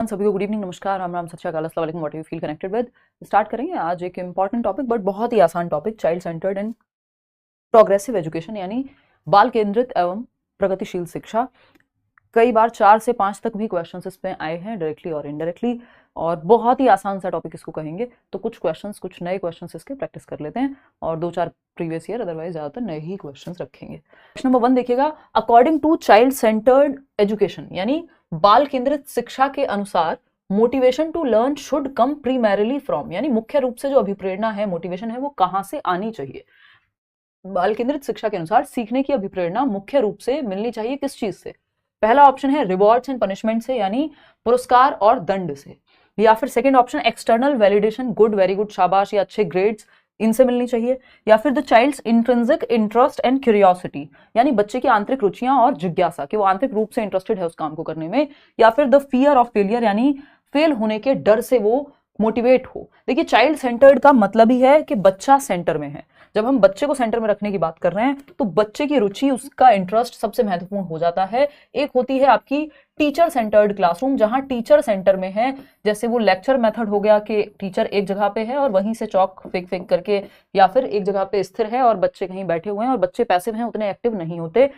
सभी को good evening, नमस्कार, राम राम, सत श्री अकाल, अस्सलाम वालेकुम। What you feel connected with. Start करेंगे आज एक इंपॉर्टेंट टॉपिक बट बहुत ही आसान topic, child centred and progressive education, यानी बाल केंद्रित एवं प्रगतिशील शिक्षा। कई बार 4 से 5 तक भी क्वेश्चंस इस पे आए हैं, डायरेक्टली और इनडायरेक्ली, और बहुत ही आसान सा टॉपिक इसको कहेंगे। तो कुछ क्वेश्चंस, कुछ नए क्वेश्चंस इसके प्रैक्टिस कर लेते हैं और 2-4 प्रीवियस ईयर, अदरवाइज ज़्यादातर नए ही क्वेश्चंस रखेंगे। क्वेश्चन नंबर 1 देखिएगा, according to child centred education, यानी बाल केंद्रित शिक्षा के अनुसार motivation to learn should come primarily from, यानी मुख्य रूप से जो अभिप्रेरणा है, मोटिवेशन है, वो कहाँ से आनी चाहिए। बाल केंद्रित शिक्षा के अनुसार सीखने की अभिप्रेरणा मुख्य रूप से मिलनी चाहिए किस चीज से। पहला ऑप्शन है रिवॉर्ड्स एंड पनिशमेंट से, यानी पुरस्कार और दंड से, या फिर second option external validation, good, very good, शाबाश या अच्छे ग्रेड्स, इनसे मिलनी चाहिए, या फिर the child's intrinsic interest and curiosity, यानी बच्चे की आंतरिक रुचियां और जिज्ञासा, कि वो आंतरिक रूप से इंटरेस्टेड है उस काम को करने में, या फिर द फियर ऑफ फेलियर, यानी फेल होने के डर से वो मोटिवेट हो। देखिए, चाइल्ड सेंटर्ड का मतलब ही है कि बच्चा सेंटर में है। जब हम बच्चे को सेंटर में रखने की बात कर रहे हैं तो बच्चे की रुचि, उसका इंटरेस्ट सबसे महत्वपूर्ण हो जाता है। एक होती है आपकी टीचर सेंटर्ड क्लासरूम, जहां टीचर सेंटर में है, जैसे वो लेक्चर मेथड हो गया कि टीचर एक जगह पे है और वहीं से चौक फेंक फेंक करके, या फिर एक जगह पे स्थिर है और बच्चे कहीं बैठे हुए हैं और बच्चे पैसिव हैं, उतने एक्टिव नहीं होते।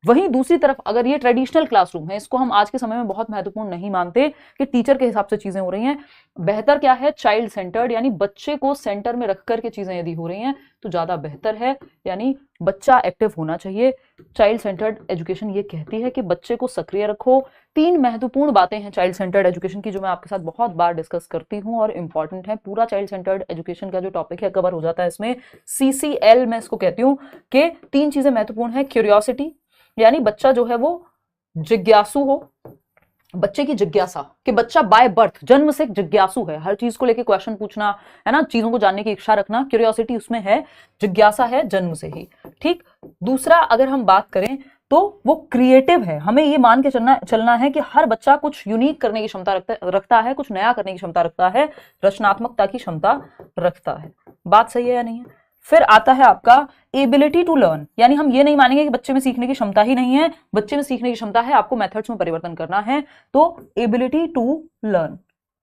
वहीं दूसरी तरफ अगर ये ट्रेडिशनल क्लासरूम है, इसको हम आज के समय में बहुत महत्वपूर्ण नहीं मानते कि टीचर के हिसाब से चीजें हो रही हैं। बेहतर क्या है, चाइल्ड सेंटर्ड, यानी बच्चे को सेंटर में रख करके चीजें यदि हो रही हैं तो ज्यादा बेहतर है, यानी बच्चा एक्टिव होना चाहिए। चाइल्ड सेंटर्ड एजुकेशन ये कहती है कि बच्चे को सक्रिय रखो। 3 महत्वपूर्ण बातें हैं चाइल्ड सेंटर्ड एजुकेशन की, जो मैं आपके साथ बहुत बार डिस्कस करती हूँ और इंपॉर्टेंट है। पूरा चाइल्ड सेंटर्ड एजुकेशन का जो टॉपिक है कवर हो जाता है इसमें। CCL मैं इसको कहती हूँ कि 3 चीजें महत्वपूर्ण है। क्यूरियोसिटी, यानी बच्चा जो है वो जिज्ञासु हो, बच्चे की जिज्ञासा, कि बच्चा बाय बर्थ, जन्म से जिज्ञासु है, हर चीज को लेके क्वेश्चन पूछना, है ना, चीजों को जानने की इच्छा रखना, क्यूरियोसिटी उसमें है, जिज्ञासा है जन्म से ही। ठीक। दूसरा, अगर हम बात करें तो वो क्रिएटिव है। हमें ये मान के चलना है कि हर बच्चा कुछ यूनिक करने की क्षमता रखता है, कुछ नया करने की क्षमता रखता है, रचनात्मकता की क्षमता रखता है। बात सही है या नहीं है। फिर आता है आपका एबिलिटी टू लर्न, यानी हम ये नहीं मानेंगे कि बच्चे में सीखने की क्षमता ही नहीं है, बच्चे में सीखने की क्षमता है, आपको मेथड्स में परिवर्तन करना है। तो एबिलिटी टू लर्न,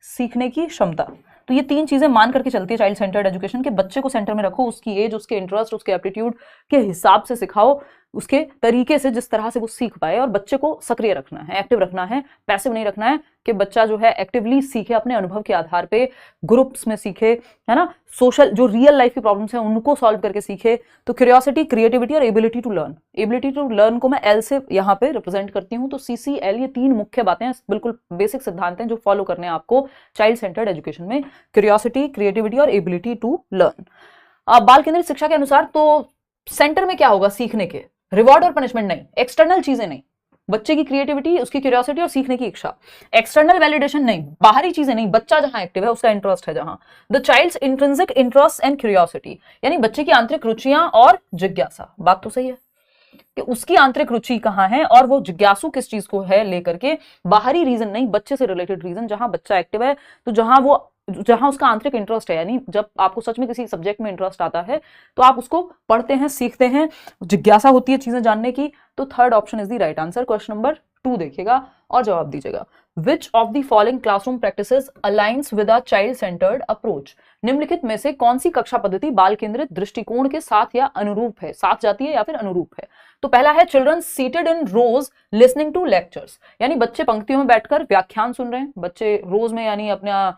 सीखने की क्षमता। तो ये 3 चीजें मान करके चलती है चाइल्ड सेंटर्ड एजुकेशन के। बच्चे को सेंटर में रखो, उसकी एज, उसके इंटरेस्ट, उसके एप्टीट्यूड के हिसाब से सिखाओ, उसके तरीके से, जिस तरह से वो सीख पाए। और बच्चे को सक्रिय रखना है, एक्टिव रखना है, पैसिव नहीं रखना है, कि बच्चा जो है एक्टिवली सीखे, अपने अनुभव के आधार पे ग्रुप्स में सीखे, है ना, सोशल जो रियल लाइफ की प्रॉब्लम्स हैं उनको सॉल्व करके सीखे। तो क्यूरियोसिटी, क्रिएटिविटी और ability to learn. Ability to learn को मैं L से यहाँ पे रिप्रेजेंट करती हूँ। तो CCL, ये 3 मुख्य बातें हैं, बिल्कुल बेसिक सिद्धांत हैं जो फॉलो करने हैं आपको चाइल्ड सेंटर्ड एजुकेशन में। क्यूरियोसिटी, क्रिएटिविटी और एबिलिटी टू लर्न। बाल केंद्रित शिक्षा के अनुसार तो सेंटर में क्या होगा सीखने के, रिवॉर्ड और पनिशमेंट नहीं, एक्सटर्नल चीजें नहीं, बच्चे की क्रिएटिविटी, उसकी क्यूरियोसिटी और सीखने की इच्छा। एक्सटर्नल वैलिडेशन नहीं, बाहरी चीजें नहीं, बच्चा जहां एक्टिव है, उसका इंटरेस्ट है जहां। The child's intrinsic interest and curiosity, यानी बच्चे की आंतरिक रुचियां और जिज्ञासा। बात तो सही है कि उसकी आंतरिक रुचि कहां है और वो जिज्ञासु किस चीज को है लेकर के, बाहरी रीजन नहीं, बच्चे से रिलेटेड रीजन। जहां बच्चा एक्टिव है तो जहां उसका आंतरिक इंटरेस्ट है, यानी जब आपको सच में किसी सब्जेक्ट में इंटरेस्ट आता है तो आप उसको पढ़ते हैं, सीखते हैं, जिज्ञासा होती है चीजें जानने की। तो third option is the right answer. Question number 2 देखिएगा और जवाब दीजिएगा। विच of the following classroom practices aligns with a child centred approach, निम्नलिखित में से कौन सी कक्षा पद्धति बाल केंद्रित दृष्टिकोण के साथ या अनुरूप है, साथ जाती है या फिर अनुरूप है। तो पहला है children seated in rows listening to lectures, यानी बच्चे पंक्तियों में बैठकर व्याख्यान सुन रहे हैं। बच्चे रोज में, यानी अपना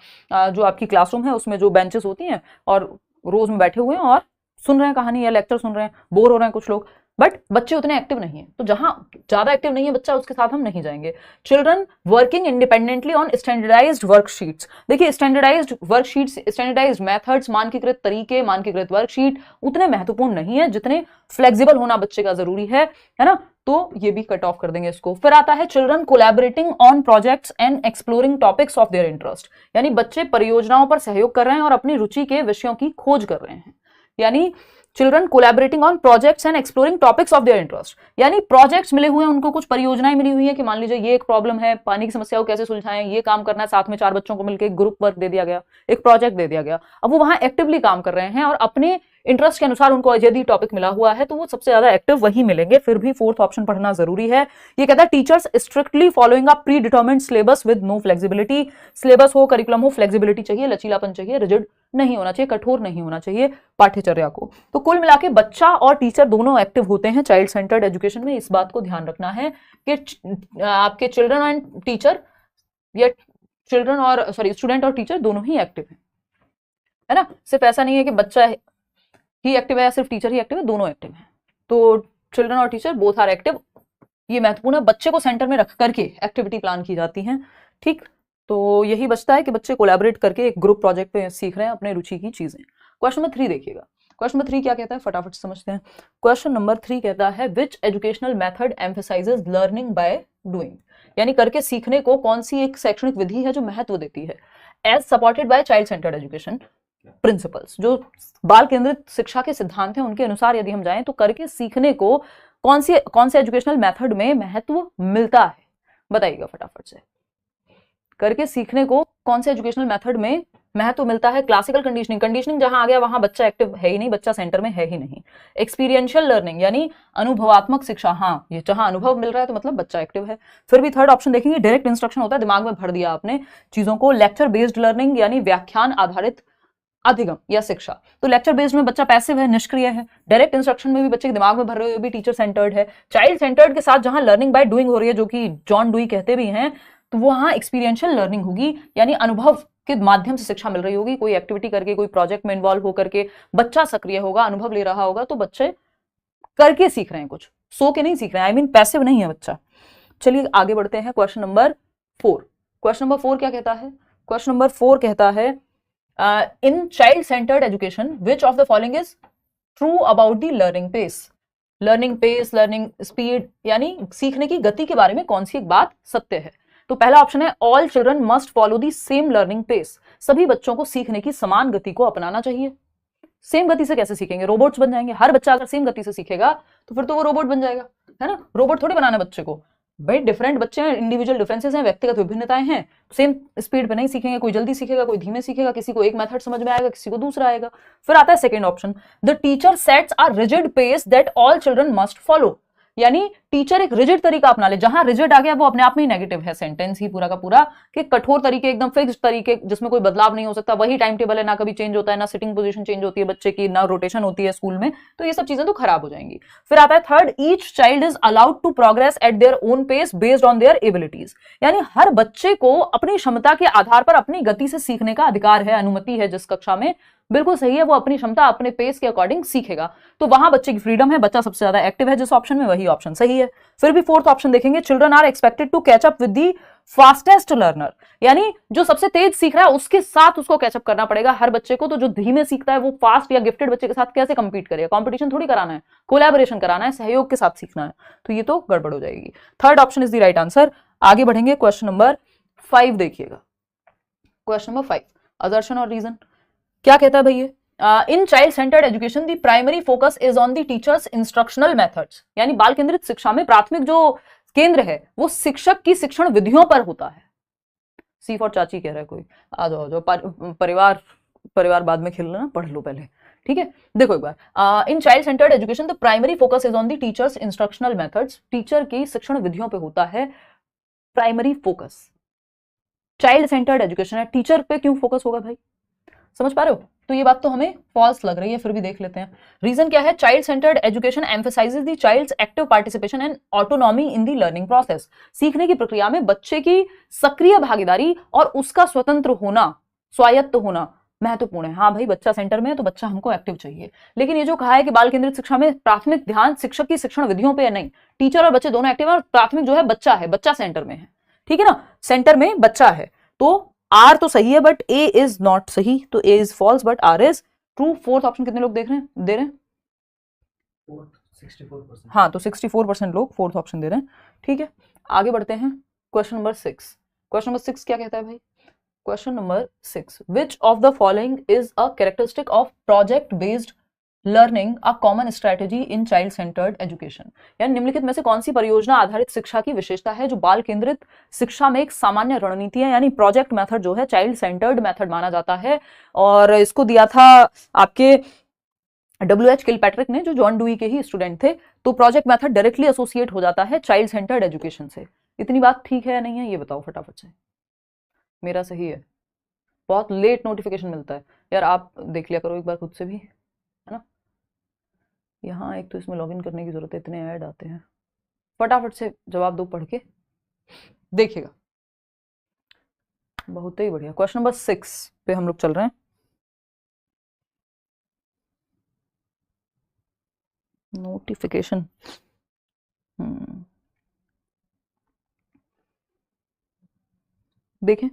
जो आपकी क्लासरूम है उसमें जो बेंचेस होती हैं और रोज में बैठे हुए हैं और सुन रहे हैं कहानी या लेक्चर सुन रहे हैं। बोर हो रहे हैं कुछ लोग, बट बच्चे उतने एक्टिव नहीं है, तो जहां ज्यादा एक्टिव नहीं है बच्चा उसके साथ हम नहीं जाएंगे। Children working independently on standardised worksheets, देखिए स्टैंडर्डाइज्ड वर्कशीट्स, स्टैंडर्डाइज्ड मेथड्स, मानकीकृत तरीके, मानकीकृत वर्कशीट उतने महत्वपूर्ण नहीं है जितने फ्लेक्सिबल होना बच्चे का जरूरी है ना। तो ये भी कट ऑफ कर देंगे इसको। फिर आता है children collaborating on projects and exploring topics of their interest, यानी बच्चे परियोजनाओं पर सहयोग कर रहे हैं और अपनी रुचि के विषयों की खोज कर रहे हैं। यानी children collaborating on projects and exploring topics of their interest, यानी प्रोजेक्ट्स मिले हुए हैं उनको, कुछ परियोजनाएं मिली हुई है कि मान लीजिए ये एक प्रॉब्लम है, पानी की समस्या को कैसे सुलझाएं, ये काम करना है, साथ में 4 बच्चों को मिलकर एक ग्रुप वर्क दे दिया गया, एक प्रोजेक्ट दे दिया गया। अब वो वहां एक्टिवली काम कर रहे हैं और अपने इंटरेस्ट के अनुसार उनको यदि टॉपिक मिला हुआ है तो वो सबसे ज्यादा एक्टिव वही मिलेंगे। फिर भी फोर्थ ऑप्शन पढ़ना जरूरी है। ये कहता है teachers strictly following a predetermined syllabus with no flexibility. Syllabus हो, करिकुलम हो, फ्लेक्सिबिलिटी चाहिए, लचीलापन चाहिए, रिजिड नहीं होना चाहिए, कठोर नहीं होना चाहिए पाठ्यचर्या को। तो कुल मिला के बच्चा और टीचर दोनों एक्टिव होते हैं चाइल्ड सेंटर्ड एजुकेशन में। इस बात को ध्यान रखना है कि आपके चिल्ड्रन एंड टीचर या चिल्ड्रन और स्टूडेंट और टीचर दोनों ही एक्टिव है ना। सिर्फ ऐसा नहीं है कि बच्चा ही एक्टिव है या सिर्फ टीचर ही एक्टिव है, दोनों एक्टिव है। तो चिल्ड्रन और टीचर बोथ आर एक्टिव, ये महत्वपूर्ण है। बच्चे को सेंटर में रख करके एक्टिविटी प्लान की जाती है। ठीक, तो यही बचता है कि बच्चे कोलैबोरेट करके एक ग्रुप प्रोजेक्ट पे सीख रहे हैं अपने रुचि की चीजें। क्वेश्चन नंबर 3 देखिएगा। क्वेश्चन नंबर 3 क्या कहता है, फटाफट समझते हैं। क्वेश्चन नंबर 3 कहता है which educational method emphasises learning by doing, यानी करके सीखने को कौन सी एक शैक्षणिक विधि है जो महत्व देती है as supported by child centred education principles. जो बाल केंद्रित शिक्षा के सिद्धांत हैं उनके अनुसार यदि हम जाएं तो करके सीखने को कौन से एजुकेशनल मेथड में महत्व मिलता है, बताइएगा फटाफट से। करके सीखने को कौन से एजुकेशनल मेथड में महत्व मिलता है। क्लासिकल कंडीशनिंग जहां आ गया वहां बच्चा एक्टिव है ही नहीं, बच्चा सेंटर में है ही नहीं। एक्सपीरियंशियल लर्निंग यानी अनुभवात्मक शिक्षा, हाँ ये जहां अनुभव मिल रहा है तो मतलब बच्चा एक्टिव है। फिर भी थर्ड ऑप्शन देखेंगे, डायरेक्ट इंस्ट्रक्शन होता है, दिमाग में भर दिया आपने चीजों को। लेक्चर बेस्ड लर्निंग यानी व्याख्यान आधारित अधिगम या शिक्षा, तो लेक्चर बेस्ड में बच्चा पैसिव है, निष्क्रिय है। डायरेक्ट इंस्ट्रक्शन में भी बच्चे के दिमाग में भर रहे हो भी टीचर सेंटर्ड है। चाइल्ड सेंटर्ड के साथ जहां लर्निंग बाय डूइंग हो रही है, जो कि जॉन डुई कहते भी हैं, तो वहां एक्सपीरियंशियल लर्निंग होगी, यानी अनुभव के माध्यम से शिक्षा मिल रही होगी। कोई एक्टिविटी करके, कोई प्रोजेक्ट में इन्वॉल्व होकर के बच्चा सक्रिय होगा, अनुभव ले रहा होगा, तो बच्चे करके सीख रहे हैं, कुछ सो के नहीं सीख रहे हैं, आई मीन पैसिव नहीं है बच्चा। चलिए आगे बढ़ते हैं। Question number 4। क्वेश्चन नंबर 4 क्या कहता है, क्वेश्चन नंबर 4 कहता है in child centred education which of the following is true about the learning pace. Learning pace, learning speed, यानी सीखने की गति के बारे में कौन सी एक बात सत्य है। तो पहला ऑप्शन है all children must follow the same learning pace. सभी बच्चों को सीखने की समान गति को अपनाना चाहिए। सेम गति से कैसे सीखेंगे, रोबोट्स बन जाएंगे। हर बच्चा अगर सेम गति से सीखेगा तो फिर तो वो रोबोट बन जाएगा, है ना। रोबोट थोड़ी बनाना बच्चे को, भाई डिफरेंट बच्चे हैं, इंडिविजुअल डिफरेंसेस हैं, व्यक्तिगत विभिन्नताएं हैं। सेम स्पीड पे नहीं सीखेंगे, कोई जल्दी सीखेगा, कोई धीमे सीखेगा, किसी को एक मेथड समझ में आएगा, किसी को दूसरा आएगा। फिर आता है second option, the teacher sets a rigid pace that all children must follow, यानी टीचर एक रिजिड तरीका अपना ले। जहां रिजिड आ गया वो अपने आप में ही नेगेटिव है, सेंटेंस ही पूरा का पूरा, कि कठोर तरीके, एकदम फिक्स्ड तरीके जिसमें कोई बदलाव नहीं हो सकता, वही टाइम टेबल है, ना कभी चेंज होता है, ना सिटिंग पोजीशन चेंज होती है बच्चे की, ना रोटेशन होती है स्कूल में, तो ये सब चीजें तो खराब हो जाएंगी। फिर आता है third, each child is allowed to progress at their own pace based on their abilities, यानी हर बच्चे को अपनी क्षमता के आधार पर अपनी गति से सीखने का अधिकार है, अनुमति है। जिस कक्षा में बिल्कुल सही है, वो अपनी क्षमता अपने पेस के अकॉर्डिंग सीखेगा, तो वहां बच्चे की फ्रीडम है, बच्चा सबसे ज्यादा एक्टिव है जिस ऑप्शन में, वही ऑप्शन सही है। फिर भी फोर्थ ऑप्शन देखेंगे, children are expected to catch up with the fastest learner, यानी जो सबसे तेज सीख रहा है उसके साथ उसको कैचअप करना पड़ेगा हर बच्चे को। तो जो धीमे सीखता है वो फास्ट या गिफ्टेड बच्चे के साथ कैसे कंपीट करेगा, कंपटीशन थोड़ी कराना है, कोलैबोरेशन कराना है, सहयोग के साथ सीखना है, तो ये तो गड़बड़ हो जाएगी। Third option is the right answer. आगे बढ़ेंगे, क्वेश्चन नंबर 5 देखिएगा। क्वेश्चन नंबर 5, असर्शन और रीजन क्या कहता है भैया। इन child centred education the primary focus is on the teacher's instructional methods, यानी बाल केंद्रित शिक्षा में प्राथमिक जो केंद्र है वो शिक्षक की शिक्षण विधियों पर होता है। सी फॉर चाची कह रहा है कोई, आ जाओ परिवार बाद में खेल लेना, पढ़ लो पहले, ठीक है। देखो एक बार, in child centred education the primary focus is on the teacher's instructional methods, teacher की शिक्षण विधियों पे होता है primary focus. Child centred education है, टीचर पे क्यों फोकस होगा भाई, समझ पा रहे हो। तो ये बात तो हमें फॉल्स लग रही है, फिर भी देख लेते हैं। रीजन क्या है, child centred education emphasises the child's active participation and autonomy in the learning process, सीखने की प्रक्रिया में बच्चे की सक्रिय भागीदारी और उसका स्वतंत्र होना, स्वायत्त होना महत्वपूर्ण है। हाँ भाई, बच्चा सेंटर में है तो बच्चा हमको एक्टिव चाहिए, लेकिन ये जो कहा है कि बाल केंद्रित शिक्षा में प्राथमिक ध्यान शिक्षक की शिक्षण विधियों पे है, नहीं, टीचर और बच्चे दोनों एक्टिव है, और प्राथमिक जो है बच्चा सेंटर में है, ठीक है ना, सेंटर में बच्चा है। तो आर तो सही है बट ए इज नॉट सही, तो A is false but R is true. Fourth option कितने लोग देख रहे हैं, दे रहे हैं 64%। हाँ, तो 64% लोग फोर्थ ऑप्शन दे रहे हैं, ठीक है। आगे बढ़ते हैं, क्वेश्चन नंबर 6। क्वेश्चन नंबर 6 क्या कहता है भाई, question number 6, which of the following is a characteristic of project based learning a common strategy in child centred education, यानी निम्नलिखित में से कौन सी परियोजना आधारित शिक्षा की विशेषता है जो बाल केंद्रित शिक्षा में एक सामान्य रणनीति है, यानी प्रोजेक्ट मेथड जो है चाइल्ड सेंटर्ड मेथड माना जाता है। और इसको दिया था आपके WH किलपैट्रिक ने, जो जॉन डुई के ही स्टूडेंट थे। तो प्रोजेक्ट मेथड डायरेक्टली एसोसिएट हो जाता है चाइल्ड सेंटर्ड एजुकेशन से। इतनी बात ठीक है या नहीं है, ये बताओ फटाफट से। मेरा सही है। बहुत लेट नोटिफिकेशन मिलता है यार, आप देख लिया करो एक बार खुद से भी, है ना। यहाँ एक तो इसमें लॉगिन करने की जरूरत है, इतने ऐड आते हैं। फटाफट से जवाब दो पढ़ के, देखिएगा। बहुत ही बढ़िया। क्वेश्चन नंबर 6 पे हम लोग चल रहे हैं। नोटिफिकेशन देखें,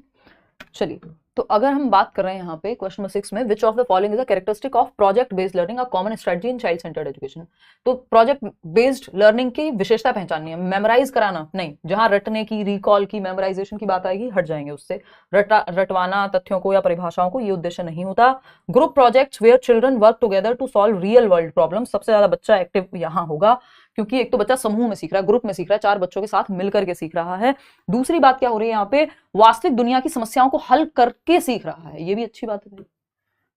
चलिए। तो अगर हम बात कर रहे हैं यहाँ पे क्वेश्चन नंबर 6 में, विच of the following is a characteristic of project based learning, a common strategy in child centred education. तो प्रोजेक्ट बेस्ड लर्निंग की विशेषता पहचाननी है, मेमोराइज कराना नहीं। जहां रटने की, रिकॉल की, मेमोराइजेशन की बात आएगी, हट जाएंगे उससे। रटवाना तथ्यों को या परिभाषाओं को, ये उद्देश्य नहीं होता। Group projects where children work together to solve real world problem, सबसे ज्यादा बच्चा एक्टिव यहाँ होगा, क्योंकि एक तो बच्चा समूह में सीख रहा है, ग्रुप में सीख रहा है, 4 बच्चों के साथ मिलकर के सीख रहा है। दूसरी बात क्या हो रही है यहाँ पे, वास्तविक दुनिया की समस्याओं को हल करके सीख रहा है। ये भी अच्छी बात है भाई,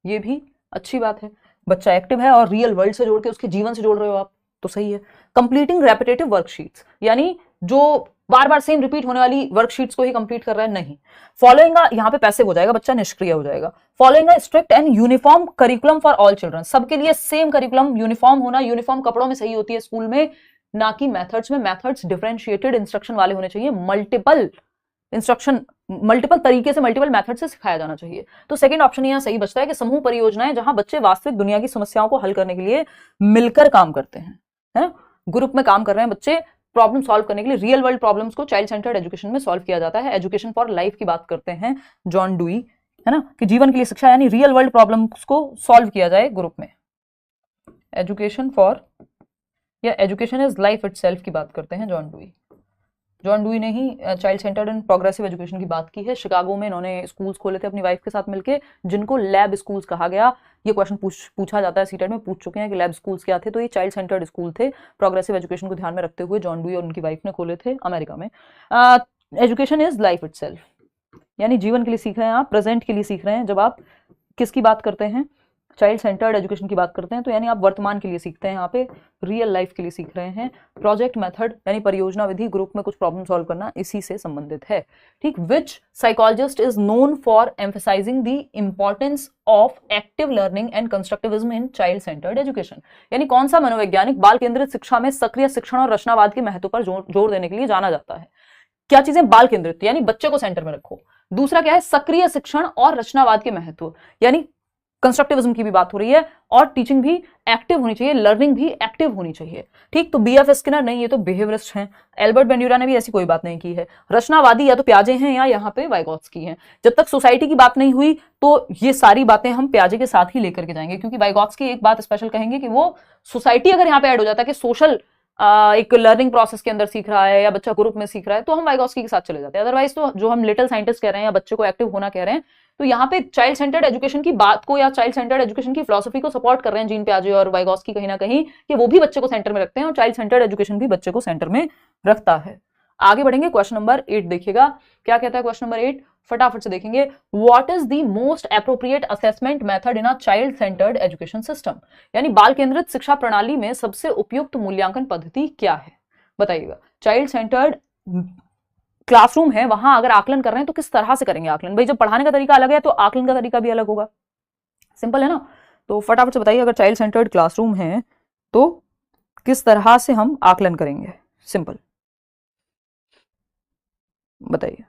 ये भी अच्छी बात है। बच्चा एक्टिव है और रियल वर्ल्ड से जोड़ के, उसके जीवन से जोड़ रहे हो आप, तो सही है। कंप्लीटिंग रेपिटेटिव वर्कशीट्स, यानी जो बार बार सेम रिपीट होने वाली वर्कशीट्स को ही कंप्लीट कर रहा है, नहीं। फॉलोइंग, यहाँ पे पैसिव हो जाएगा, बच्चा निष्क्रिय हो जाएगा। Following strict and uniform curriculum for all children, सबके लिए सेम करिकुलम, यूनिफॉर्म होना, यूनिफॉर्म कपड़ों में सही होती है स्कूल में, ना कि मेथड्स में। मेथड्स डिफरेंशिएटेड इंस्ट्रक्शन वाले होने चाहिए, मल्टीपल इंस्ट्रक्शन, मल्टीपल तरीके से, मल्टीपल मेथड से सिखाया जाना चाहिए। तो सेकंड ऑप्शन यहाँ सही बचता है कि समूह परियोजनाएं, जहां बच्चे वास्तविक दुनिया की समस्याओं को हल करने के लिए मिलकर काम करते हैं, है, ग्रुप में काम कर रहे हैं बच्चे, प्रॉब्लम सॉल्व करने के लिए। रियल वर्ल्ड प्रॉब्लम्स को चाइल्ड सेंटर्ड एजुकेशन में सॉल्व किया जाता है। एजुकेशन फॉर लाइफ की बात करते हैं जॉन डुई, है ना, कि जीवन के लिए शिक्षा, यानी रियल वर्ल्ड प्रॉब्लम्स को सॉल्व किया जाए ग्रुप में। एजुकेशन फॉर, या एजुकेशन इज लाइफ इटसेल्फ की बात करते हैं जॉन डुई। जॉन डुई ने ही child centred and progressive education की बात की है। शिकागो में इन्होंने स्कूल्स खोले थे अपनी वाइफ के साथ मिलके, जिनको लैब स्कूल्स कहा गया। ये क्वेश्चन पूछा जाता है, सीटेट में पूछ चुके हैं कि लैब स्कूल्स क्या थे। तो ये चाइल्ड सेंटर्ड स्कूल थे, प्रोग्रेसिव एजुकेशन को ध्यान में रखते हुए जॉन डुई और उनकी वाइफ ने खोले थे अमेरिका में। एजुकेशन इज लाइफ इटसेल्फ, यानी जीवन के लिए सीख रहे हैं आप, प्रेजेंट के लिए सीख रहे हैं। जब आप किसकी बात करते हैं, चाइल्ड सेंटर्ड एजुकेशन की बात करते हैं, तो यानी आप वर्तमान के लिए सीखते हैं, यहाँ पे रियल लाइफ के लिए सीख रहे हैं। प्रोजेक्ट मेथड यानी परियोजना विधि, ग्रुप में कुछ प्रॉब्लम सॉल्व करना, इसी से संबंधित है। ठीक। Which psychologist is known for emphasising the importance of active learning and constructivism in child centred education, यानी कौन सा मनोवैज्ञानिक बाल केंद्रित शिक्षा में सक्रिय शिक्षण और रचनावाद के महत्व पर जोर देने के लिए जाना जाता है। क्या चीजें बाल केंद्रित, यानी बच्चे को सेंटर में रखो। दूसरा क्या है, सक्रिय शिक्षण और रचनावाद के महत्व, यानी कंस्ट्रक्टिविज्म की भी बात हो रही है, और टीचिंग भी एक्टिव होनी चाहिए, लर्निंग भी एक्टिव होनी चाहिए। ठीक। तो BF स्किनर नहीं, ये तो बिहेवियरिस्ट हैं। एल्बर्ट बेंड्यूरा ने भी ऐसी कोई बात नहीं की है। रचनावादी या तो प्याजे हैं या यहाँ पे वाइगॉत्स्की हैं। जब तक सोसाइटी की बात नहीं हुई तो ये सारी बातें हम प्याजे के साथ ही लेकर के जाएंगे, क्योंकि वाइगॉत्स्की एक बात स्पेशल कहेंगे कि वो सोसाइटी अगर यहाँ पे ऐड हो जाता है कि सोशल एक लर्निंग प्रोसेस के अंदर सीख रहा है या बच्चा ग्रुप में सीख रहा है, तो हम वाइगॉत्स्की के साथ चले जाते हैं। अदरवाइज तो जो हम लिटिल साइंटिस्ट कह रहे हैं या बच्चे को एक्टिव होना कह रहे हैं, तो यहाँ पे चाइल्ड सेंटर्ड एजुकेशन की बात को या चाइल्ड सेंटर्ड एजुकेशन की फिलॉसफी को सपोर्ट कर रहे हैं जीन प्याजे और वाइगॉत्स्की कहीं ना कहीं, कि वो भी बच्चे को सेंटर में रखते हैं और चाइल्ड सेंटर्ड एजुकेशन भी बच्चे को सेंटर में रखता है। आगे बढ़ेंगे, क्वेश्चन नंबर 8 देखिएगा क्या कहता है। क्वेश्चन नंबर 8 फटाफट से देखेंगे। What is the most appropriate assessment method in a child centred education system, यानी बाल केंद्रित शिक्षा प्रणाली में सबसे उपयुक्त मूल्यांकन पद्धति क्या है, बताइएगा। चाइल्ड सेंटर्ड क्लासरूम है, वहां अगर आकलन कर रहे हैं तो किस तरह से करेंगे आकलन। भाई जब पढ़ाने का तरीका अलग है तो आकलन का तरीका भी अलग होगा, सिंपल है ना। तो फटाफट से बताइए, अगर चाइल्ड सेंटर्ड क्लासरूम है तो किस तरह से हम आकलन करेंगे, सिंपल बताइए।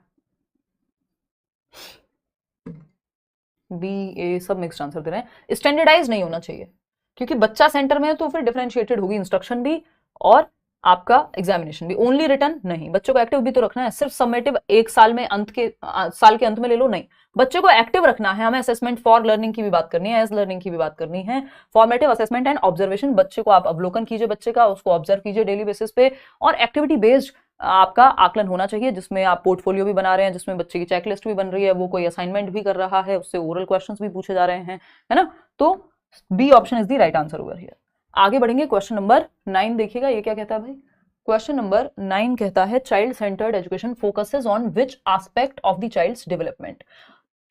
B, A सब मिक्स्ड आंसर दे रहे हैं। स्टैंडर्डाइज नहीं होना चाहिए, क्योंकि बच्चा सेंटर में है तो फिर डिफरेंशिएटेड होगी इंस्ट्रक्शन भी और आपका एग्जामिनेशन भी। ओनली रिटर्न नहीं, बच्चों को एक्टिव भी तो रखना है। सिर्फ सबमिटिव एक साल में साल के अंत में ले लो, नहीं, बच्चे को एक्टिव रखना है। हमें असेसमेंट फॉर लर्निंग की भी बात करनी है, एज लर्निंग की भी बात करनी है। फॉर्मेटिव असेसमेंट एंड ऑब्जर्वेशन, बच्चे को आप अवलोकन कीजिए, बच्चे का उसको ऑब्जर्व कीजिए डेली बेसिस पे। और एक्टिविटी बेस्ड आपका आकलन होना चाहिए, जिसमें आप पोर्टफोलियो भी बना रहे हैं, जिसमें बच्चे की चेकलिस्ट भी बन रही है, वो कोई असाइनमेंट भी कर रहा है, उससे ओरल क्वेश्चंस भी पूछे जा रहे हैं, है ना। तो B option is the right answer over here. आगे बढ़ेंगे, क्वेश्चन नंबर 9 देखिएगा, ये क्या कहता है भाई। क्वेश्चन नंबर 9 कहता है child centred education focuses on which aspect of the child's development.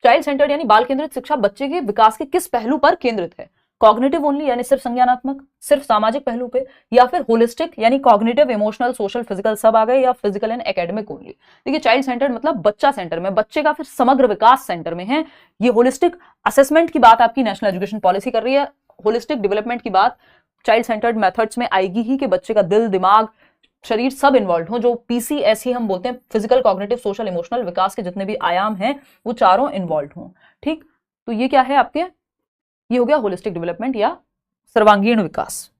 Child centred यानी बाल केंद्रित शिक्षा बच्चे के विकास के किस पहलू पर केंद्रित है। कॉग्निटिव ओनली यानी सिर्फ संज्ञानात्मक, सिर्फ सामाजिक पहलू पे, या फिर होलिस्टिक यानी कॉग्निटिव, इमोशनल, सोशल, फिजिकल सब आ गए, या फिजिकल एंड एकेडमिक ओनली। देखिए चाइल्ड सेंटर्ड मतलब बच्चा सेंटर में, बच्चे का फिर समग्र विकास सेंटर में है। ये होलिस्टिक असेसमेंट की बात आपकी नेशनल एजुकेशन पॉलिसी कर रही है। होलिस्टिक डेवलपमेंट की बात चाइल्ड सेंटर्ड मेथड्स में आएगी ही कि बच्चे का दिल, दिमाग, शरीर सब इन्वॉल्व हो। जो पीसीएसई हम बोलते हैं, फिजिकल, कॉग्निटिव, सोशल, इमोशनल विकास के जितने भी आयाम हैं वो चारों इन्वॉल्व हों। ठीक, तो ये क्या है आपके, ये हो गया होलिस्टिक डेवलपमेंट या सर्वांगीण विकास।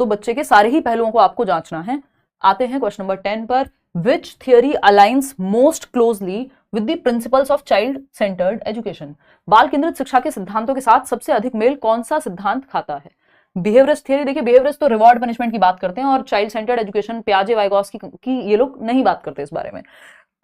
तो बच्चे के सारे ही पहलुओं को आपको जांचना है। आते हैं क्वेश्चन नंबर 10 पर। Which theory aligns most closely with the principles of child centred education? बाल केंद्रित शिक्षा के सिद्धांतों के साथ सबसे अधिक मेल कौन सा सिद्धांत खाता है? Behaviourist theory. देखिए बिहेवियरिस्ट तो रिवॉर्ड पनिशमेंट की बात करते हैं, और चाइल्ड सेंटर्ड एजुकेशन, पियाजे, वाइगॉस्की की ये लोग नहीं बात करते इस बारे में।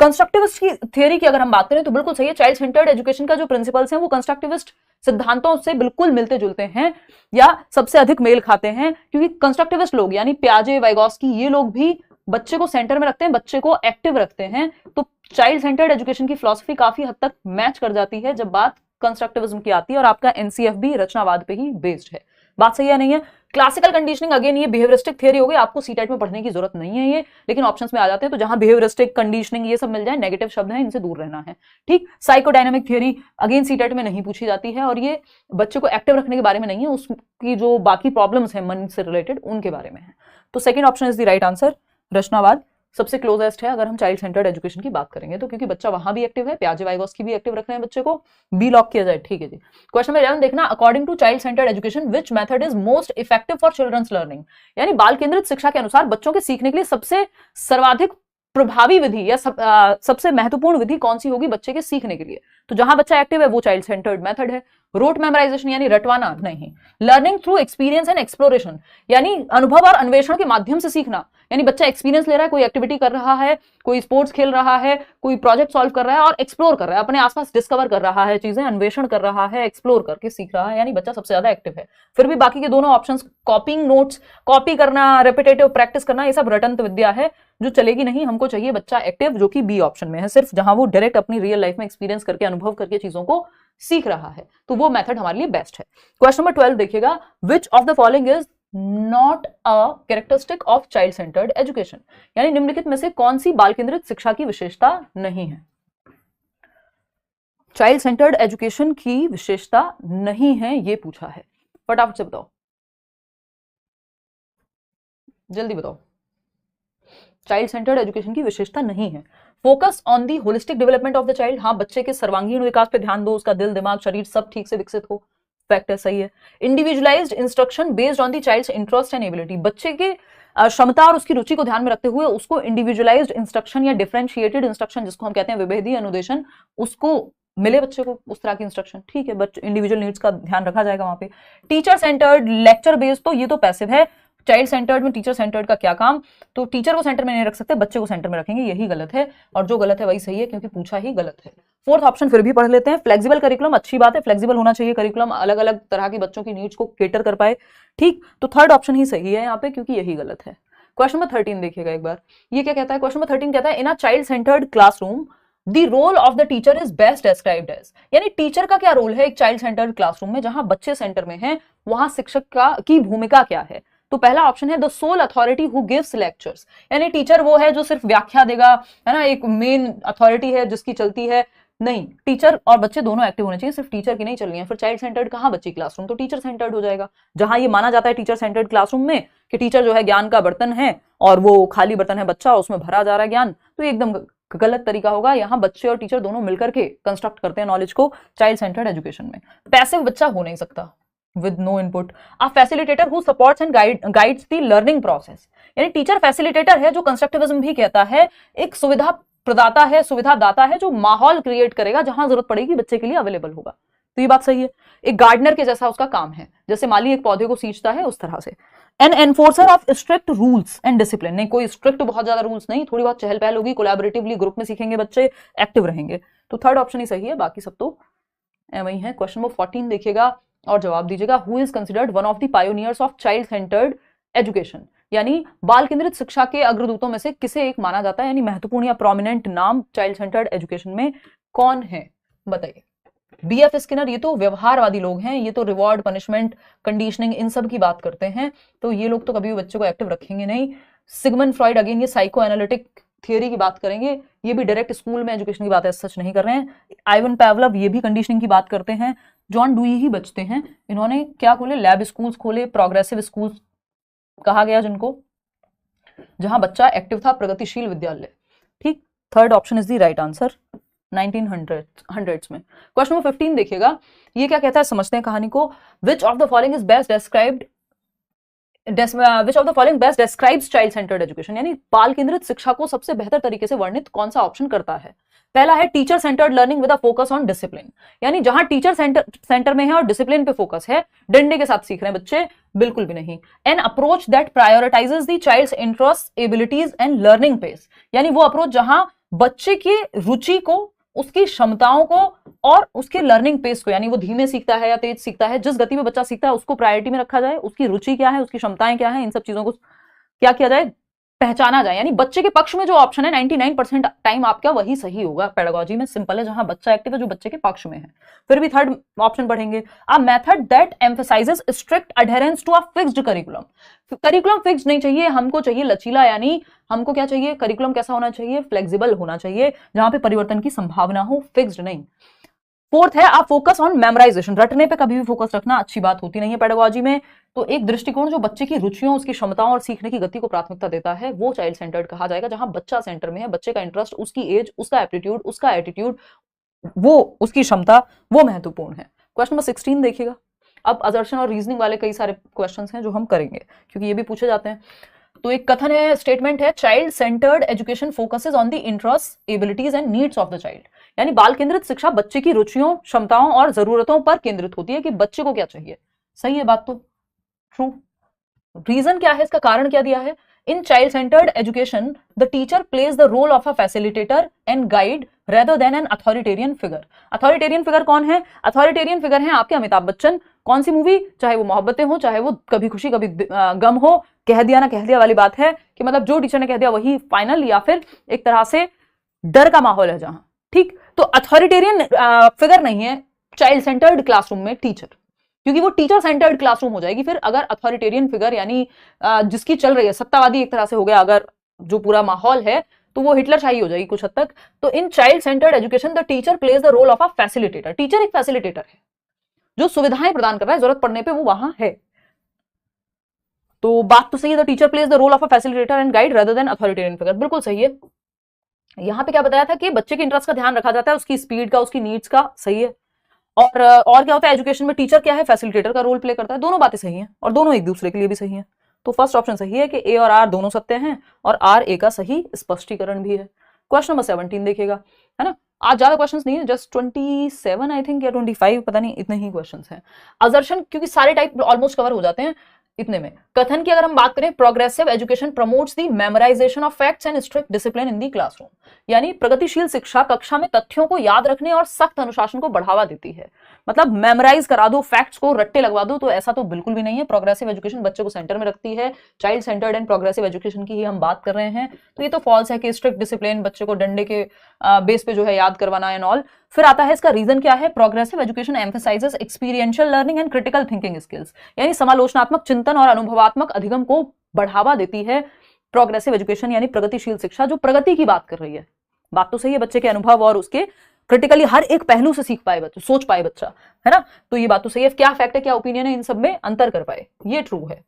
कंस्ट्रक्टिविस्ट की थियरी की अगर हम बात करें तो बिल्कुल सही है। चाइल्ड सेंटर्ड एजुकेशन का जो प्रिंसिपल्स हैं वो कंस्ट्रक्टिविस्ट सिद्धांतों से बिल्कुल मिलते जुलते हैं या सबसे अधिक मेल खाते हैं, क्योंकि कंस्ट्रक्टिविस्ट लोग यानी पियाजे, वाइगॉस्की, ये लोग भी बच्चे को सेंटर में रखते हैं, बच्चे को एक्टिव रखते हैं। तो चाइल्ड सेंटर्ड एजुकेशन की फिलॉसफी काफी हद तक मैच कर जाती है जब बात कंस्ट्रक्टिविज्म की आती है, और आपका एनसीएफ भी रचनावाद पे ही बेस्ड है। बात सही है नहीं है? क्लासिकल कंडीशनिंग अगेन ये बिहेवियरिस्टिक थियरी हो गई, आपको सीटेट में पढ़ने की जरूरत नहीं है ये, लेकिन ऑप्शंस में आ जाते हैं, तो जहां बिहेवियरिस्टिक, कंडीशनिंग ये सब मिल जाए, नेगेटिव शब्द हैं, इनसे दूर रहना है। ठीक, साइकोडायनामिक थियरी अगेन सीटेट में नहीं पूछी जाती है, और ये बच्चे को एक्टिव रखने के बारे में नहीं है, उसकी जो बाकी प्रॉब्लम्स हैं मन से रिलेटेड उनके बारे में है। तो second option is the right answer. रचनावाद सबसे क्लोजेस्ट है अगर हम चाइल्ड सेंटर्ड एजुकेशन की बात करेंगे तो, क्योंकि बच्चा वहां भी एक्टिव है, पियाजे, वाइगॉस्की भी एक्टिव रख रहे हैं बच्चे को। बी लॉक किया जाए। ठीक है जी। क्वेश्चन नंबर 11 देखना, according to child centred education which method is most effective for children's learning? यानी बाल केंद्रित शिक्षा के अनुसार बच्चों के सीखने के लिए सबसे सर्वाधिक प्रभावी विधि या सबसे महत्वपूर्ण विधि कौन सी होगी बच्चे के सीखने के लिए? तो जहां बच्चा एक्टिव है वो चाइल्ड सेंटर्ड मेथड है। रोट मेमोराइजेशन यानी रटवाना नहीं। Learning through experience and exploration यानी अनुभव और अन्वेषण के माध्यम से सीखना, यानी बच्चा एक्सपीरियंस ले रहा है, कोई एक्टिविटी कर रहा है, कोई स्पोर्ट्स खेल रहा है, कोई प्रोजेक्ट सॉल्व कर रहा है और एक्सप्लोर कर रहा है, अपने आसपास डिस्कवर कर रहा है चीजें, अन्वेषण कर रहा है, एक्सप्लोर करके सीख रहा है, यानी बच्चा सबसे ज्यादा एक्टिव है। फिर भी बाकी के दोनों ऑप्शंस, कॉपिंग नोट्स, कॉपी करना, रेपिटेटिव प्रैक्टिस करना, ये सब रटंत विद्या है जो चलेगी नहीं। हमको चाहिए बच्चा एक्टिव, जो कि बी ऑप्शन में है, सिर्फ जहां वो डायरेक्ट अपनी रियल लाइफ में एक्सपीरियंस करके, अनुभव करके चीजों को सीख रहा है, तो वो मेथड हमारे लिए बेस्ट है। क्वेश्चन नंबर 12 देखिएगा, विच of the following is not a characteristic of child centred education? यानी निम्नलिखित में से कौन सी बाल केंद्रित शिक्षा की विशेषता नहीं है? चाइल्ड सेंटर्ड एजुकेशन की विशेषता नहीं है ये पूछा है, फटाफट से बताओ, जल्दी बताओ। चाइल्ड सेंटर्ड एजुकेशन की विशेषता नहीं है। Focus on the holistic development of the child, हाँ बच्चे के सर्वांगीण विकास पे ध्यान दो, उसका दिल, दिमाग, शरीर सब ठीक से विकसित हो, फैक्ट है, सही है। Individualised instruction based on the child's interest and ability, बच्चे के क्षमता और उसकी रुचि को ध्यान में रखते हुए उसको इंडिविजुअलाइज्ड इंस्ट्रक्शन या डिफरेंशिएटेड इंस्ट्रक्शन, जिसको हम कहते हैं विभेदी अनुदेशन, उसको मिले बच्चे को उस तरह की इंस्ट्रक्शन। ठीक है, बच्चे इंडिविजुअल नीड्स का ध्यान रखा जाएगा वहां पे। टीचर सेंटर्ड, लेक्चर बेस्ड, तो ये तो पैसिव है। चाइल्ड सेंटर्ड में टीचर सेंटर्ड का क्या काम? तो टीचर को सेंटर में नहीं रख सकते, बच्चे को सेंटर में रखेंगे, यही गलत है, और जो गलत है वही सही है क्योंकि पूछा ही गलत है। फोर्थ ऑप्शन फिर भी पढ़ लेते हैं, फ्लेक्सिबल करिकुलम, अच्छी बात है, फ्लेक्सिबल होना चाहिए करिकुलम, अलग अलग तरह के बच्चों की नीड्स को केटर कर पाए। ठीक, तो थर्ड ऑप्शन ही सही है यहाँ पे क्योंकि यही गलत है। क्वेश्चन नंबर 13 देखिएगा एक बार, ये क्या कहता है? क्वेश्चन नंबर 13 कहता है, in a child centred classroom the role of the teacher is best described as, यानी टीचर का क्या रोल है एक चाइल्ड सेंटर्ड क्लासरूम में जहां बच्चे सेंटर में हैं, वहां शिक्षक की भूमिका क्या है? तो पहला ऑप्शन है the soul authority who gives lectures, यानी टीचर वो है जो सिर्फ व्याख्या देगा, है ना, एक मेन अथॉरिटी है जिसकी चलती है। नहीं, टीचर और बच्चे दोनों एक्टिव होने चाहिए, सिर्फ टीचर की नहीं चलनी है। फिर चाइल्ड सेंटर्ड कहां बच्ची क्लासरूम, तो टीचर सेंटर्ड हो जाएगा। जहां ये माना जाता है टीचर सेंटर्ड क्लासरूम में कि टीचर जो है ज्ञान का बर्तन है और वो खाली बर्तन है बच्चा, उसमें भरा जा रहा है ज्ञान, तो एकदम गलत तरीका होगा। यहाँ बच्चे और टीचर दोनों मिलकर के कंस्ट्रक्ट करते हैं नॉलेज को चाइल्ड सेंटर्ड एजुकेशन में। पैसिव बच्चा हो नहीं सकता with no input, a facilitator who supports and guides the learning process, यानी टीचर फैसिलिटेटर है जो कंस्ट्रक्टिविज्म भी कहता है, एक सुविधा प्रदाता है, सुविधा दाता है जो माहौल क्रिएट करेगा जहां जरूरत पड़ेगी बच्चे के लिए अवेलेबल होगा। तो ये बात सही है। एक गार्डनर के जैसा उसका काम है, जैसे माली एक पौधे को सींचता है उस तरह से। An enforcer of strict rules and discipline, नहीं कोई स्ट्रिक्ट बहुत ज्यादा रूल्स नहीं, थोड़ी बहुत चहल पहल होगी, कोलैबोरेटिवली ग्रुप में सीखेंगे बच्चे, एक्टिव रहेंगे। तो थर्ड ऑप्शन ही सही है, बाकी सब तो वही है। क्वेश्चन नंबर 14 देखिएगा और जवाब दीजिएगा, who is considered one of the pioneers of child centred education, यानी बाल केंद्रित शिक्षा के अग्रदूतों में से किसे एक माना जाता है, यानी महत्वपूर्ण या प्रोमिनेंट नाम चाइल्ड सेंटर्ड एजुकेशन में कौन है, बताइए। BF स्किनर, ये तो व्यवहारवादी लोग हैं, ये तो रिवॉर्ड, पनिशमेंट, कंडीशनिंग, इन सब की बात करते हैं, तो ये लोग तो कभी भी बच्चे को एक्टिव रखेंगे नहीं। सिगमंड फ्रॉइड, अगेन ये साइको एनालिटिक थियरी की बात करेंगे, ये भी डायरेक्ट स्कूल में एजुकेशन की बात है, सच नहीं कर रहे हैं। आइवन पावलोव, ये भी कंडीशनिंग की बात करते हैं। जॉन डुई ही बचते हैं, इन्होंने क्या खोले, लैब स्कूल्स खोले, प्रोग्रेसिव स्कूल्स कहा गया जिनको, जहां बच्चा एक्टिव था, प्रगतिशील विद्यालय। ठीक, third option is the right answer 1900s में। क्वेश्चन नंबर 15 देखिएगा, ये क्या कहता है, समझते हैं कहानी को। विच of the following is best described, which of the following best describes child centred education, यानी बाल केंद्रित शिक्षा को सबसे बेहतर तरीके से वर्णित कौन सा ऑप्शन करता है। पहला है teacher centred learning with a focus on discipline, यानी जहां टीचर सेंटर में है और डिसिप्लिन पे फोकस है, डंडे के साथ सीख रहे हैं बच्चे, बिल्कुल भी नहीं। An approach that prioritises the child's interest, abilities and learning pace, यानी वो अप्रोच जहां बच्चे की रुचि को, उसकी क्षमताओं को और उसके लर्निंग पेस को, यानी वो धीमे सीखता है या तेज सीखता है, जिस गति में बच्चा सीखता है उसको प्रायोरिटी में रखा जाए, उसकी रुचि क्या है, उसकी क्षमताएं क्या है, इन सब चीजों को क्या किया जाए, पहचाना जाए। यानी बच्चे के पक्ष में जो ऑप्शन है 99% टाइम आपका वही सही होगा। पेडागोजी में सिंपल है, जहां बच्चा एक्टिव है, जो बच्चे के पक्ष में है। फिर भी थर्ड ऑप्शन पढ़ेंगे, a method that emphasises strict adherence to a fixed curriculum. Curriculum fixed नहीं चाहिए, हमको चाहिए लचीला, यानी हमको क्या चाहिए, करिकुलम कैसा होना चाहिए, फ्लेक्सिबल होना चाहिए, जहां पे परिवर्तन की संभावना हो, फिक्स्ड नहीं। फोर्थ है, आप फोकस ऑन मेमोराइजेशन, रटने पे कभी भी फोकस रखना अच्छी बात होती नहीं है पेडागोजी में। तो एक दृष्टिकोण जो बच्चे की रुचियों, उसकी क्षमताओं और सीखने की गति को प्राथमिकता देता है, वो चाइल्ड सेंटर्ड कहा जाएगा, जहां बच्चा सेंटर में है, बच्चे का इंटरेस्ट, उसकी एज, उसका एप्टीट्यूड, उसका एटीट्यूड, वो उसकी क्षमता, वो महत्वपूर्ण है। क्वेश्चन नंबर 16 देखिएगा। अब असर्शन और रीजनिंग वाले कई सारे क्वेश्चन हैं जो हम करेंगे, क्योंकि ये भी पूछे जाते हैं। तो एक कथन है, स्टेटमेंट है, child centred education focuses on the interest, abilities and needs of the child, यानी बाल केंद्रित शिक्षा बच्चे की रुचियों, क्षमताओं और जरूरतों पर केंद्रित होती है कि बच्चे को क्या चाहिए। सही है बात तो, ट्रू। रीजन क्या है, इसका कारण क्या दिया है, in child centred education the teacher plays the role of a facilitator and guide rather than an authoritarian figure. Authoritarian figure कौन है, अथॉरिटेरियन फिगर है आपके अमिताभ बच्चन। कौन सी मूवी, चाहे वो मोहब्बतें हो, चाहे वो कभी खुशी कभी गम हो, कह दिया ना कह दिया वाली बात है, कि मतलब जो टीचर ने कह दिया वही फाइनल, या फिर एक तरह से डर का माहौल है जहां। ठीक, तो अथॉरिटेरियन फिगर नहीं है चाइल्ड सेंटर्ड क्लासरूम में टीचर, क्योंकि वो टीचर सेंटर्ड क्लासरूम हो जाएगी फिर अगर अथॉरिटेरियन फिगर, यानी जिसकी चल रही है, सत्तावादी एक तरह से हो गया अगर जो पूरा माहौल है, तो वो हिटलर शाही हो जाएगी कुछ हद तक। तो in child centred education the teacher plays the role of a facilitator, teacher एक फैसिलिटेटर है जो सुविधाएं प्रदान कर रहा है, जरूरत पड़ने पे वो वहां है। तो बात तो सही है, the teacher plays the role of a facilitator and guide rather than authoritarian figure, बिल्कुल सही है। यहां पे क्या बताया था कि बच्चे के इंटरेस्ट का ध्यान रखा जाता है, उसकी स्पीड का, उसकी नीड्स का, सही है। और क्या होता है, एजुकेशन में टीचर क्या है, फैसिलिटेटर का रोल प्ले करता है। दोनों बातें सही हैं और दोनों एक दूसरे के लिए भी सही हैं। तो फर्स्ट ऑप्शन सही है कि ए और आर दोनों सत्य हैं, और आर ए का सही स्पष्टीकरण भी है। क्वेश्चन नंबर 17 देखिएगा, है ना। आज ज्यादा क्वेश्चंस नहीं है, जस्ट 27 आई थिंक या 25, पता नहीं, इतने ही क्वेश्चंस हैं। असर्शन, क्योंकि सारे टाइप ऑलमोस्ट कवर हो जाते हैं इतने में। कथन की अगर हम बात करें, progressive education promotes the memorisation of facts and strict discipline in the classroom, यानी प्रगतिशील शिक्षा कक्षा में तथ्यों को याद रखने और सख्त अनुशासन को बढ़ावा देती है। मतलब मेमोराइज करा दो, फैक्ट्स को रट्टे लगवा दो, तो ऐसा तो बिल्कुल भी नहीं है। प्रोग्रेसिव एजुकेशन बच्चे को सेंटर में रखती है, child centred and progressive education की ही हम बात कर रहे हैं। तो ये तो फॉल्स है कि स्ट्रिक्ट डिसिप्लिन, बच्चे को डंडे के बेस पे जो है याद करवाना एंड ऑल। फिर आता है इसका रीजन क्या है, progressive education emphasises experiential learning and critical thinking skills, यानी समालोचनात्मक चिंतन और अनुभवात्मक अधिगम को बढ़ावा देती है प्रोग्रेसिव एजुकेशन, यानी प्रगतिशील शिक्षा जो प्रगति की बात कर रही है। बात तो सही है, बच्चे के अनुभव और उसके क्रिटिकली हर एक पहलू से सीख पाए बच्चा, सोच पाए बच्चा, है ना। तो ये बात तो सही है। क्या फैक्ट है, क्या ओपिनियन है, इन सब में अंतर कर पाए, ये ट्रू है।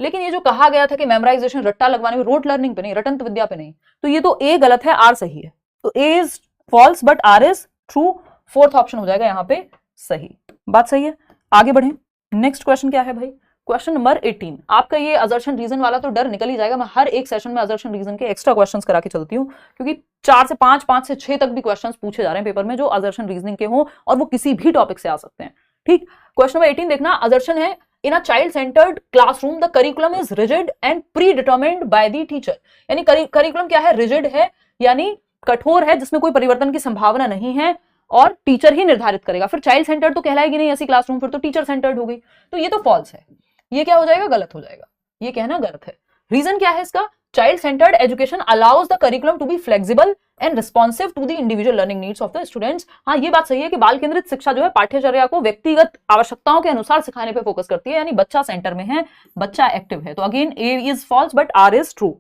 लेकिन ये जो कहा गया था कि मेमोराइजेशन रट्टा लगवाने में, रोट लर्निंग पे नहीं, रटंत विद्या पे नहीं, तो ये तो ए गलत है, आर सही है। तो A is false but R is true, fourth option हो जाएगा यहाँ पे सही। बात सही है, आगे बढ़े। नेक्स्ट क्वेश्चन क्या है भाई, क्वेश्चन नंबर 18। आपका ये असर्शन रीजन वाला तो डर निकल ही जाएगा। मैं हर एक सेशन में असर्शन रीजन के एक्स्ट्रा क्वेश्चंस करा के चलती हूँ, क्योंकि 4 से 5, 5 से 6 तक भी क्वेश्चंस पूछे जा रहे हैं पेपर में जो असर्शन रीजनिंग के हों, और वो किसी भी टॉपिक से आ सकते हैं। ठीक, क्वेश्चन नंबर 18 देखना, असर्शन है, in a child centred classroom the curriculum is rigid and predetermined by the teacher, यानी करिकुलम क्या है, रिजिड है, यानी कठोर है, जिसमें कोई परिवर्तन की संभावना नहीं है, और टीचर ही निर्धारित करेगा। फिर चाइल्ड सेंटर्ड तो कहलाएगी नहीं ऐसी क्लासरूम, फिर तो टीचर सेंटर्ड हो गई। तो ये तो फॉल्स है, ये क्या हो जाएगा, गलत हो जाएगा, ये कहना गलत है। रीजन क्या है इसका, child centred education allows the curriculum to be flexible and responsive to the individual learning needs of the students. हाँ, ये बात सही है कि बाल केंद्रित शिक्षा जो है पाठ्यचर्या को व्यक्तिगत आवश्यकताओं के अनुसार सिखाने पे फोकस करती है, यानी बच्चा सेंटर में है, बच्चा एक्टिव है। तो again A is false but R is true.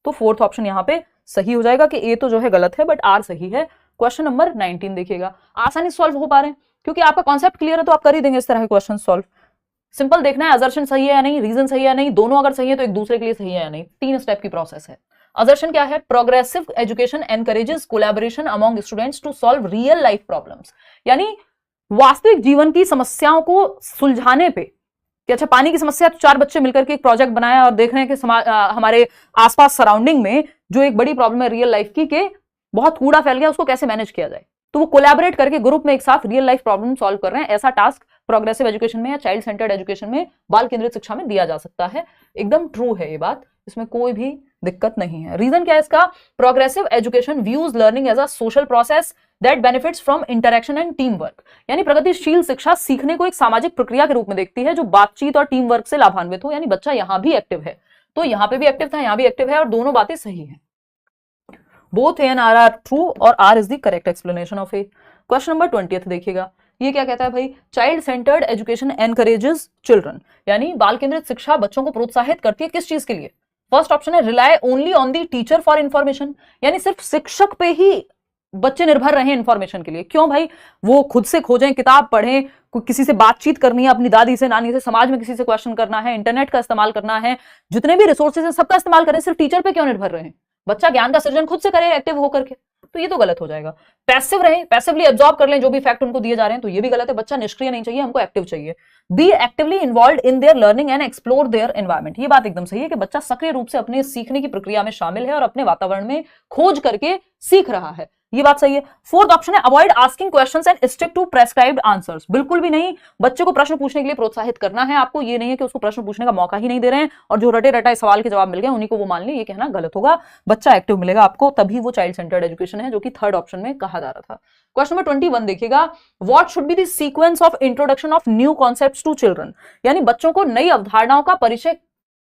तो फोर्थ ऑप्शन यहाँ पे सही हो जाएगा कि ए तो जो है गलत है बट आर सही है। क्वेश्चन नंबर 19 देखिएगा, आसानी से सॉल्व हो पा रहे हैं क्योंकि आपका कॉन्सेप्ट क्लियर है तो आप कर ही देंगे इस तरह के क्वेश्चन सॉल्व। सिंपल देखना है असर्शन सही है या नहीं, रीजन सही है या नहीं, दोनों अगर सही है तो एक दूसरे के लिए सही है या नहीं। 3 स्टेप की प्रोसेस है। असर्शन क्या है? Progressive education encourages collaboration among students to solve real life problems, यानी वास्तविक जीवन की समस्याओं को सुलझाने पे कि अच्छा पानी की समस्या, तो 4 बच्चे मिलकर के एक प्रोजेक्ट बनाया और देख रहे हैं कि हमारे आसपास सराउंडिंग में जो एक बड़ी प्रॉब्लम है रियल लाइफ की, के बहुत कूड़ा फैल गया, उसको कैसे मैनेज किया जाए। तो वो कोलैबोरेट करके ग्रुप में एक साथ रियल लाइफ प्रॉब्लम सॉल्व कर रहे हैं। ऐसा टास्क प्रोग्रेसिव एजुकेशन में या चाइल्ड सेंटर्ड एजुकेशन में, बाल केंद्रित शिक्षा में दिया जा सकता है। एकदम ट्रू है ये बात, इसमें कोई भी दिक्कत नहीं है। रीजन क्या है इसका? Progressive education views learning as a social process that benefits from interaction and team work, यानी प्रगतिशील शिक्षा सीखने को एक सामाजिक प्रक्रिया के रूप में देखती है जो बातचीत और टीम वर्क से लाभान्वित हो। यानी बच्चा यहां भी एक्टिव है, तो यहां पे भी एक्टिव था, यहां भी एक्टिव है, और दोनों बातें सही है। Both A and R are true और R is the correct explanation of A. Question number 20 देखिएगा, ये क्या कहता है भाई? Child centred education encourages children, यानी बाल केंद्रित शिक्षा बच्चों को प्रोत्साहित करती है किस चीज के लिए? फर्स्ट ऑप्शन है rely only on the teacher for information, यानी सिर्फ शिक्षक पे ही बच्चे निर्भर रहे इंफॉर्मेशन के लिए। क्यों भाई? वो खुद से खोजें, किताब पढ़ें, किसी से बातचीत करनी है, अपनी दादी से, नानी से, समाज में किसी से क्वेश्चन करना है, इंटरनेट का इस्तेमाल करना है, जितने भी रिसोर्सेज हैं सबका इस्तेमाल करें, सिर्फ टीचर पे क्यों निर्भर रहे? बच्चा ज्ञान का सृजन खुद से करे एक्टिव होकर के, तो ये तो गलत हो जाएगा। पैसिव रहे, पैसिवली एब्जॉर्ब कर लें जो भी फैक्ट उनको दिए जा रहे हैं, तो ये भी गलत है। बच्चा निष्क्रिय नहीं चाहिए, हमको एक्टिव चाहिए। B actively involve in their learning and explore their environment, ये बात एकदम सही है कि बच्चा सक्रिय रूप से अपने सीखने की प्रक्रिया में शामिल है और अपने वातावरण में खोज करके सीख रहा है, ये बात सही है। फोर्थ ऑप्शन है avoid asking questions and stick to prescribed answers, बिल्कुल भी नहीं। बच्चे को प्रश्न पूछने के लिए प्रोत्साहित करना है आपको, ये नहीं है कि उसको प्रश्न पूछने का मौका ही नहीं दे रहे हैं और जो रटे रटाए सवाल के जवाब मिल गए उन्हीं को वो मान ले, ये कहना गलत होगा। बच्चा एक्टिव मिलेगा आपको, तभी वो चाइल्ड सेंटर्ड एजुकेशन है, जो कि थर्ड ऑप्शन में कहा जा रहा था। क्वेश्चन नंबर 21 देखिएगा, what should be the sequence of introduction of new concepts to children, यानी बच्चों को नई अवधारणाओं का परिचय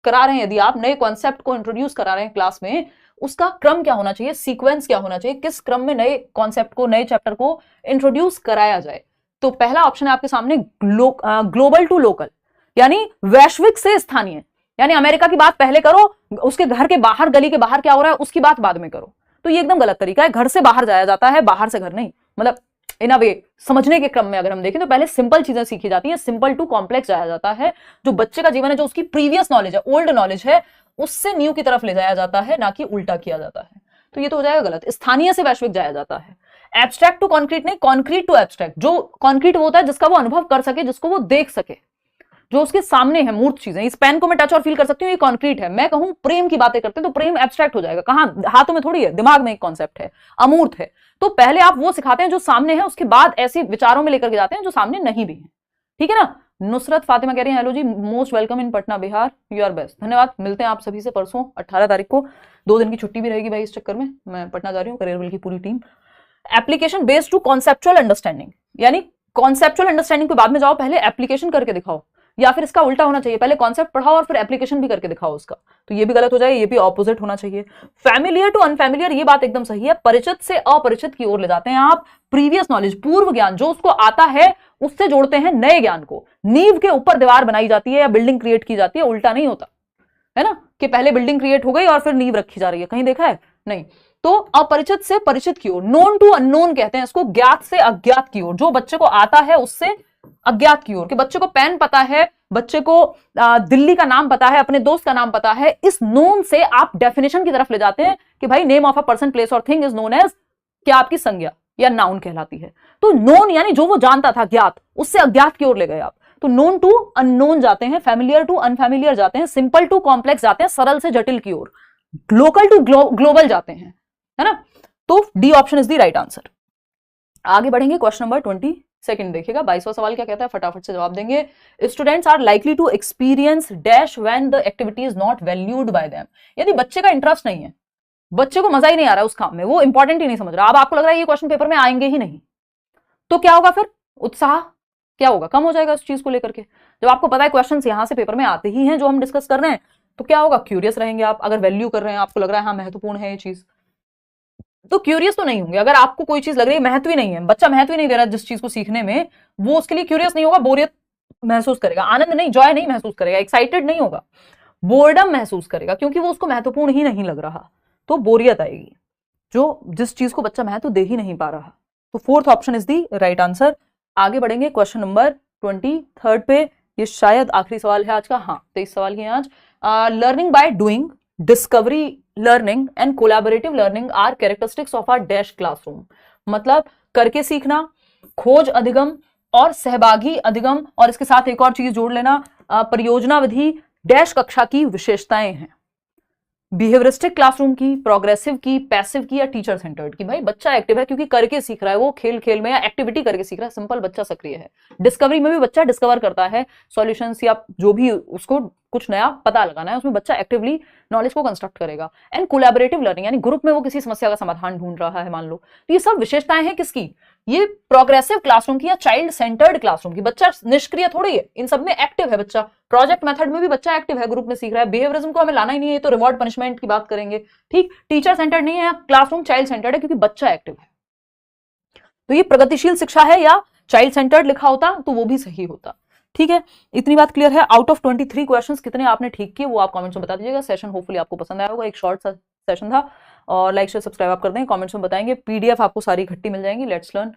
करा रहे हैं, यदि आप नए कॉन्सेप्ट को इंट्रोड्यूस करा रहे हैं क्लास में, उसका क्रम क्या होना चाहिए, सीक्वेंस क्या होना चाहिए, किस क्रम में नए कॉन्सेप्ट को, नए चैप्टर को इंट्रोड्यूस कराया जाए। तो पहला ऑप्शन है आपके सामने ग्लोबल टू लोकल, यानी वैश्विक से स्थानीय, यानी अमेरिका की बात पहले करो, उसके घर के बाहर, गली के बाहर क्या हो रहा है उसकी बात बाद में करो। तो ये एकदम गलत तरीका है, घर से बाहर जाया जाता है, बाहर से घर नहीं। मतलब इन अ वे समझने के क्रम में अगर हम देखें तो पहले सिंपल चीजें सीखी जाती हैं, सिंपल टू कॉम्प्लेक्स जाया जाता है। जो बच्चे का जीवन है, जो उसकी प्रीवियस नॉलेज है, ओल्ड नॉलेज है, उससे न्यू की तरफ ले जाया जाता है, ना कि उल्टा किया जाता है। तो ये तो हो जाएगा गलत। स्थानीय से वैश्विक जाया जाता है। एब्स्ट्रैक्ट टू कॉन्क्रीट नहीं, कॉन्क्रीट टू एब्स्ट्रैक्ट। जो कॉन्क्रीट वो होता है जिसका वो अनुभव कर सके, जिसको वो देख सके, जो उसके सामने है, मूर्त चीजें। इस पेन को मैं टच और फील कर सकती हूँ, ये कॉन्क्रीट है। मैं कहूं प्रेम की बातें करते हैं तो प्रेम एब्स्ट्रैक्ट हो जाएगा, कहां, हाथों में थोड़ी है, दिमाग में एक कॉन्सेप्ट है, अमूर्त है। तो पहले आप वो सिखाते हैं जो सामने है, उसके बाद ऐसे विचारों में लेकर के जाते हैं जो सामने नहीं भी है। ठीक है ना। नुसरत फातिमा कह रही है hello ji, most welcome in Patna Bihar, you are best. धन्यवाद। मिलते हैं आप सभी से परसों 18 तारीख को। 2 दिन की छुट्टी भी रहेगी भाई, इस चक्कर में मैं पटना जा रही हूँ, करियर विल की पूरी टीम। Application based to conceptual understanding, यानी कॉन्सेप्चुअल अंडरस्टैंडिंग पे बाद में जाओ, पहले एप्लीकेशन करके दिखाओ, या फिर इसका उल्टा होना चाहिए, पहले कॉन्सेप्ट पढ़ाओ और फिर एप्लीकेशन भी करके दिखाओ उसका। तो ये भी गलत हो जाएगा, ये भी ऑपोजिट होना चाहिए। फैमिलियर टू अनफैमिलियर, ये बात एकदम सही है। परिचित से अपरिचित की ओर ले जाते हैं आप। प्रीवियस नॉलेज, पूर्व ज्ञान जो उसको आता है, उससे जोड़ते हैं नए ज्ञान को। नींव के ऊपर दीवार बनाई जाती है या बिल्डिंग क्रिएट की जाती है, उल्टा नहीं होता है ना, कि पहले बिल्डिंग क्रिएट हो गई और फिर नींव रखी जा रही है, कहीं देखा है? नहीं। तो अपरिचित से परिचित की ओर, नोन टू अननोन कहते हैं इसको, ज्ञात से अज्ञात की ओर। जो बच्चे को आता है उससे अज्ञात की ओर, कि बच्चे को पेन पता है, बच्चे को दिल्ली का नाम पता है, अपने दोस्त का नाम पता है, इस नोन से आप डेफिनेशन की तरफ ले जाते हैं कि भाई name of a person, place और थिंग इज नोन एज, क्या आपकी संज्ञा या नाउन कहलाती है। तो नोन यानी जो वो जानता था, ज्ञात, उससे अज्ञात की ओर ले गए आप। तो नोन टू अननोन जाते हैं, फैमिलियर टू अनफैमिलियर जाते हैं, सिंपल टू कॉम्प्लेक्स जाते हैं, सरल से जटिल की ओर, लोकल टू ग्लोबल जाते हैं, है ना। तो D option is the right answer. आगे बढ़ेंगे, क्वेश्चन नंबर 22 देखिएगा। 22वां सवाल क्या कहता है, फटाफट से जवाब देंगे। Students are likely to experience dash when the activity is not valued by them, यदि बच्चे का इंटरेस्ट नहीं है, बच्चे को मजा ही नहीं आ रहा उस काम में, वो इंपॉर्टेंट ही नहीं समझ रहा, अब आपको लग रहा है ये क्वेश्चन पेपर में आएंगे ही नहीं, तो क्या होगा फिर? उत्साह क्या होगा? कम हो जाएगा उस चीज को लेकर के। जब आपको पता है क्वेश्चंस यहां से पेपर में आते ही हैं जो हम डिस्कस कर रहे हैं, तो क्या होगा, क्यूरियस रहेंगे आप। अगर वैल्यू कर रहे हैं, आपको लग रहा है हाँ महत्वपूर्ण है ये चीज, तो क्यूरियस तो नहीं होंगे। अगर आपको कोई चीज लग रही है महत्व ही नहीं है, बच्चा महत्व ही नहीं दे रहा जिस चीज को सीखने में, वो उसके लिए क्यूरियस नहीं होगा, बोरियत महसूस करेगा, आनंद नहीं, जॉय नहीं महसूस करेगा, एक्साइटेड नहीं होगा, बोर्डम महसूस करेगा, क्योंकि वो उसको महत्वपूर्ण ही नहीं लग रहा, तो बोरियत आएगी, जो जिस चीज को बच्चा महत्व दे ही नहीं पा रहा। तो fourth option is the right answer. आगे बढ़ेंगे क्वेश्चन नंबर 23 पे। ये शायद आखिरी सवाल है आज का, हाँ 23 सवाल ही है आज। Learning by doing, discovery learning and collaborative learning are characteristics of are dash classroom. मतलब करके सीखना, खोज अधिगम और सहभागी अधिगम, और इसके साथ एक और चीज जोड़ लेना, परियोजना विधि डैश कक्षा की विशेषताएं हैं। बिहेवियरिस्टिक क्लासरूम की, प्रोग्रेसिव की, पैसिव की, या टीचर सेंटर्ड की। भाई बच्चा एक्टिव है क्योंकि करके सीख रहा है, वो खेल खेल में या एक्टिविटी करके सीख रहा है, सिंपल बच्चा सक्रिय है। डिस्कवरी में भी बच्चा डिस्कवर करता है सॉल्यूशंस, या जो भी उसको कुछ नया पता लगाना है, उसमें बच्चा एक्टिवली नॉलेज को कंस्ट्रक्ट करेगा। एंड कोलैबोरेटिव लर्निंग, यानी ग्रुप में वो किसी समस्या का समाधान ढूंढ रहा है मान लो। तो ये सब विशेषताएं हैं किसकी, ये प्रोग्रेसिव क्लासरूम की या चाइल्ड सेंटर्ड क्लासरूम की। बच्चा निष्क्रिय थोड़ी है, इन सब में एक्टिव है बच्चा। प्रोजेक्ट मेथड में भी बच्चा एक्टिव है, ग्रुप में सीख रहा है। बिहेवियरिज्म को हमें लाना ही नहीं है, तो रिवॉर्ड पनिशमेंट की बात करेंगे। ठीक, टीचर सेंटर्ड नहीं है, क्लासरूम चाइल्ड सेंटर्ड है क्योंकि बच्चा एक्टिव है। तो ये प्रगतिशील शिक्षा है, या चाइल्ड सेंटर्ड लिखा होता तो वो भी सही होता। ठीक है, इतनी बात क्लियर है। आउट ऑफ 23 क्वेश्चंस कितने आपने ठीक किए वो आप कमेंट्स में बता दीजिएगा। सेशन होपफुली आपको पसंद आया होगा, एक शॉर्ट सा सेशन था, और लाइक शेयर सब्सक्राइब आप कर दें, कमेंट्स में बताएंगे। पीडीएफ आपको सारी इकट्ठी मिल जाएंगी, लेट्स लर्न